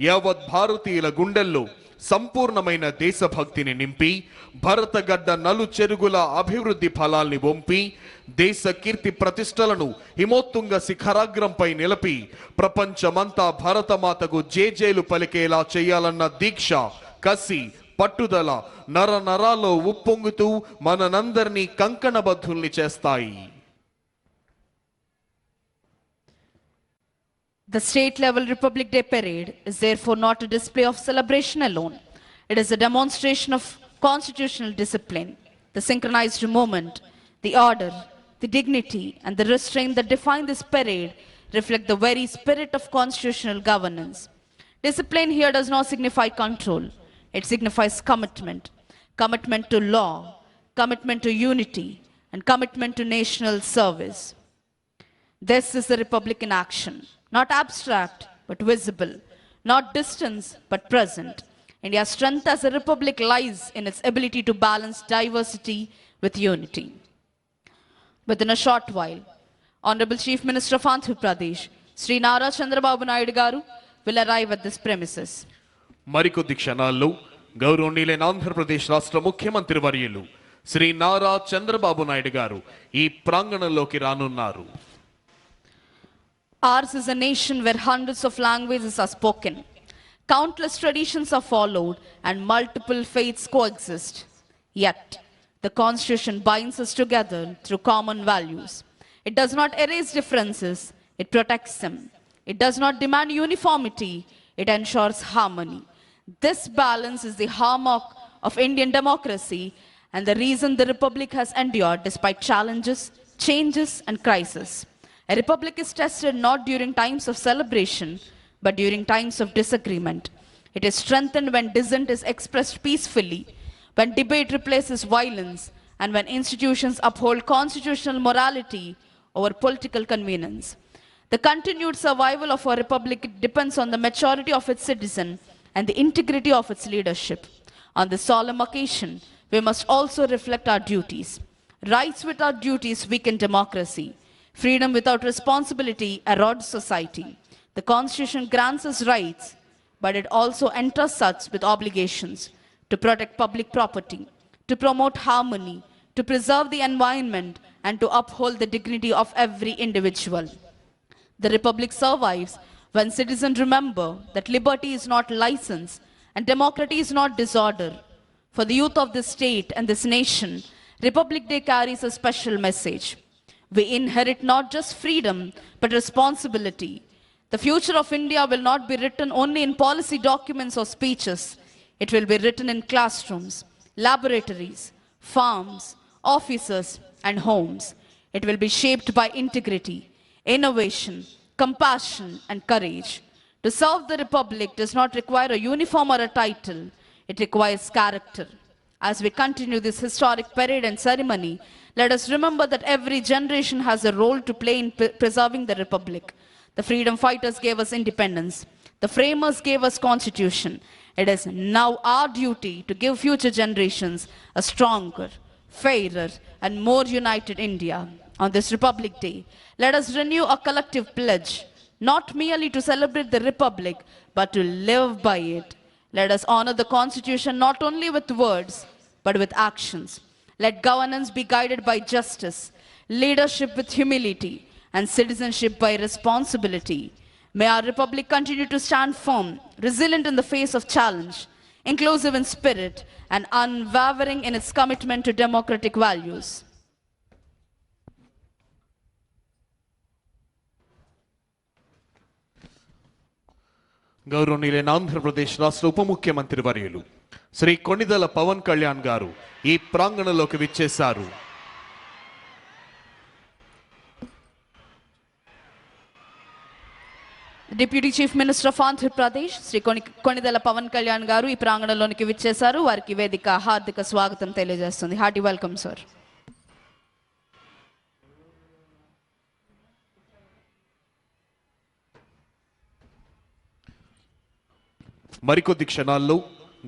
యావత్ భారతీయుల గుండెల్లో సంపూర్ణమైన దేశభక్తిని నింపి భరతగడ్డ నలు చెరుగుల అభివృద్ధి ఫలాల్ని వంపి దేశ కీర్తి ప్రతిష్టలను హిమోత్తుంగ శిఖరాగ్రంపై నిలిపి ప్రపంచమంతా భరతమాతకు జేజేలు పలికేలా చేయాలన్న దీక్ష, కసి, పట్టుదల నర నరాల్లో ఉప్పొంగుతూ మనందరినీ కంకణబద్ధుల్ని చేస్తాయి. The state-level Republic Day parade is therefore not a display of celebration alone. It is a demonstration of constitutional discipline. The synchronized movement, the order, the dignity, and the restraint that define this parade reflect the very spirit of constitutional governance. Discipline here does not signify control. It signifies commitment. Commitment to law, commitment to unity, and commitment to national service. This is the Republic in action. Not abstract, but visible. Not distant, but present. India's strength as a republic lies in its ability to balance diversity with unity. Within a short while, Honorable Chief Minister of Andhra Pradesh, Sri Nara Chandrababu Naidu Garu, will arrive at this premises. మరికొద్ది క్షణాల్లో గౌరవనీయులైన ఆంధ్రప్రదేశ్ రాష్ట్ర ముఖ్యమంత్రి వర్యులు శ్రీ నారా చంద్రబాబు నాయుడు గారు ఈ ప్రాంగణంలోకి రానున్నారు. Ours is a nation where hundreds of languages are spoken, countless traditions are followed, and multiple faiths coexist. Yet, the Constitution binds us together through common values. It does not erase differences, it protects them. It does not demand uniformity, it ensures harmony. This balance is the hallmark of Indian democracy and the reason the Republic has endured despite challenges, changes, and crises. A republic is tested not during times of celebration, but during times of disagreement. It is strengthened when dissent is expressed peacefully, when debate replaces violence, and when institutions uphold constitutional morality over political convenience. The continued survival of our republic depends on the maturity of its citizens and the integrity of its leadership. On this solemn occasion, we must also reflect our duties. Rights without duties weaken democracy. Freedom without responsibility erodes society. The Constitution grants us rights, but it also entrusts us with obligations to protect public property, to promote harmony, to preserve the environment, and to uphold the dignity of every individual. The Republic survives when citizens remember that liberty is not license and democracy is not disorder. For the youth of this state and this nation, Republic Day carries a special message. We inherit not just freedom, but responsibility. The future of India will not be written only in policy documents or speeches. It will be written in classrooms, laboratories, farms, offices, and homes. It will be shaped by integrity, innovation, compassion, and courage. To serve the Republic does not require a uniform or a title. It requires character. As we continue this historic parade and ceremony, let us remember that every generation has a role to play in preserving the Republic. The freedom fighters gave us independence. The framers gave us Constitution. It is now our duty to give future generations a stronger, fairer, and more united India. On this Republic Day, let us renew a collective pledge, not merely to celebrate the Republic, but to live by it. Let us honor the Constitution not only with words, but with actions. Let governance be guided by justice, leadership with humility, and citizenship by responsibility. May our Republic continue to stand firm, resilient in the face of challenge, inclusive in spirit, and unwavering in its commitment to democratic values. గౌరవనీయులైన ఆంధ్రప్రదేశ్ రాష్ట్ర ఉప ముఖ్యమంత్రి వర్యులు శ్రీ కొణిదెల పవన్ కళ్యాణ్ గారు ఈ ప్రాంగణంలోకి విచ్చేశారు. Deputy Chief Minister of Andhra Pradesh, Sri Konidela Pavan Kalyan Garu, ఈ ప్రాంగణంలోనికి విచ్చేశారు. వారికి వేదిక హార్దిక స్వాగతం తెలియజేస్తుంది. Hearty welcome sir. మరికొద్ది క్షణాల్లో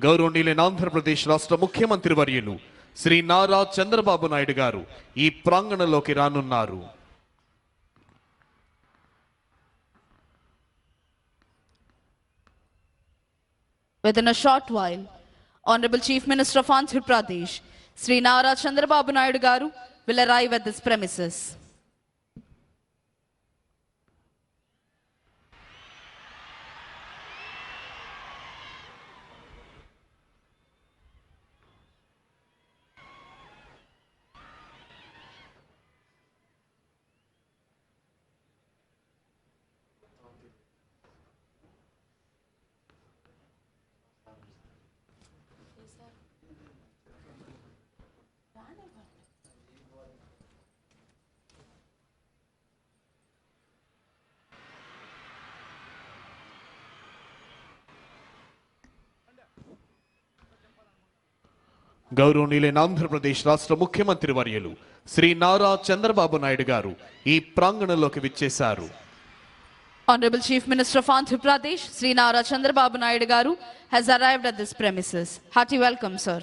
గౌరవనీయులైన ఆంధ్రప్రదేశ్ రాష్ట్ర ముఖ్యమంత్రి వర్యులు శ్రీ నారా చంద్రబాబు నాయుడు గారు ఈ ప్రాంగణంలోకి రానున్నారు. Within a short while, Honorable Chief Minister of Andhra Pradesh, Sri Nara Chandrababu Naidu Garu, will arrive at this premises. గౌరవనీయులైన ఆంధ్రప్రదేశ్ రాష్ట్ర ముఖ్యమంత్రి వర్యులు శ్రీ నారా చంద్రబాబు నాయుడు గారు ఈ ప్రాంగణంలోకి విచ్చేశారు. Honorable Chief Minister of Andhra Pradesh, Sri Nara Chandrababu Naidu Garu, has arrived at this premises. Hearty welcome, sir.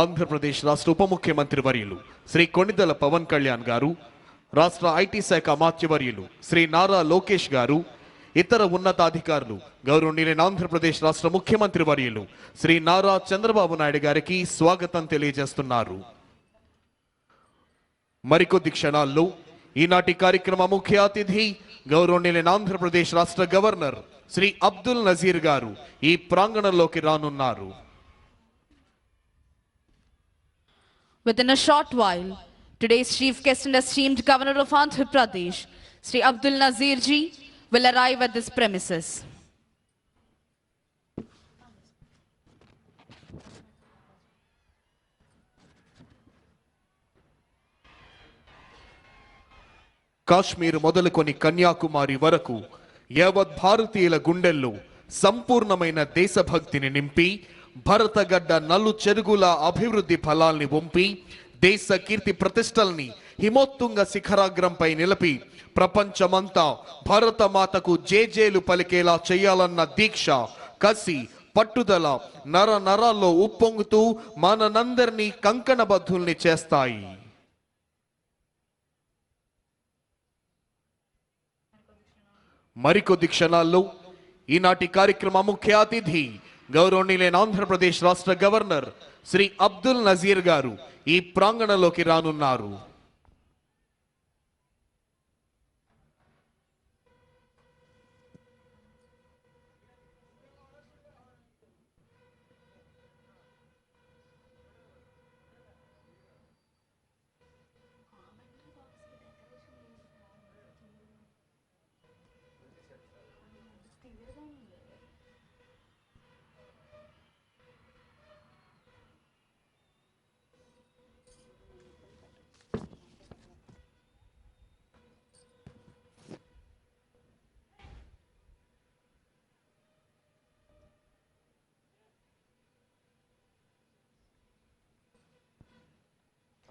Andhra Pradesh రాష్ట్ర ఉప ముఖ్యమంత్రి వర్యులు శ్రీ కొణిదెల పవన్ కళ్యాణ్ గారు, రాష్ట్ర ఐటీ శాఖ అమాత్యవర్యులు శ్రీ నారా లోకేష్ గారు, ఇతర ఉన్నతాధికారులు గౌరవనీయులైన ఆంధ్రప్రదేశ్ రాష్ట్ర ముఖ్యమంత్రి వర్యులు శ్రీ నారా చంద్రబాబు నాయుడు గారికి స్వాగతం తెలియజేస్తున్నారు. మరికొద్ది క్షణాల్లో ఈనాటి కార్యక్రమ ముఖ్య అతిథి గౌరవనీయులైన ఆంధ్రప్రదేశ్ రాష్ట్ర గవర్నర్ శ్రీ అబ్దుల్ నజీర్ గారు ఈ ప్రాంగణంలోకి రానున్నారు. Within a short while, today's chief guest and esteemed Governor of Andhra Pradesh, Sri Abdul Nazir ji, will arrive at this premises. Kashmir మొదలుకొని కన్యాకుమారి వరకు యావత్ భారతీయుల గుండెల్లో సంపూర్ణమైన దేశభక్తిని నింపి భరతగడ్డ నలు చెరుగుల అభివృద్ధి ఫలాల్ని వంపి దేశ కీర్తి ప్రతిష్టల్ని హిమోత్తుంగ శిఖరాగ్రంపై నిలిపి ప్రపంచమంతా భరతమాతకు జేజేలు పలికేలా చేయాలన్న దీక్ష, కసి, పట్టుదల నర నరాల్లో ఉప్పొంగుతూ మనందరినీ కంకణబద్ధుల్ని చేస్తాయి. మరికొద్ది క్షణాల్లో ఈనాటి కార్యక్రమ ముఖ్య అతిథి గౌరవనీయులైన ఆంధ్రప్రదేశ్ రాష్ట్ర గవర్నర్ శ్రీ అబ్దుల్ నజీర్ గారు ఈ ప్రాంగణంలోకి రానున్నారు.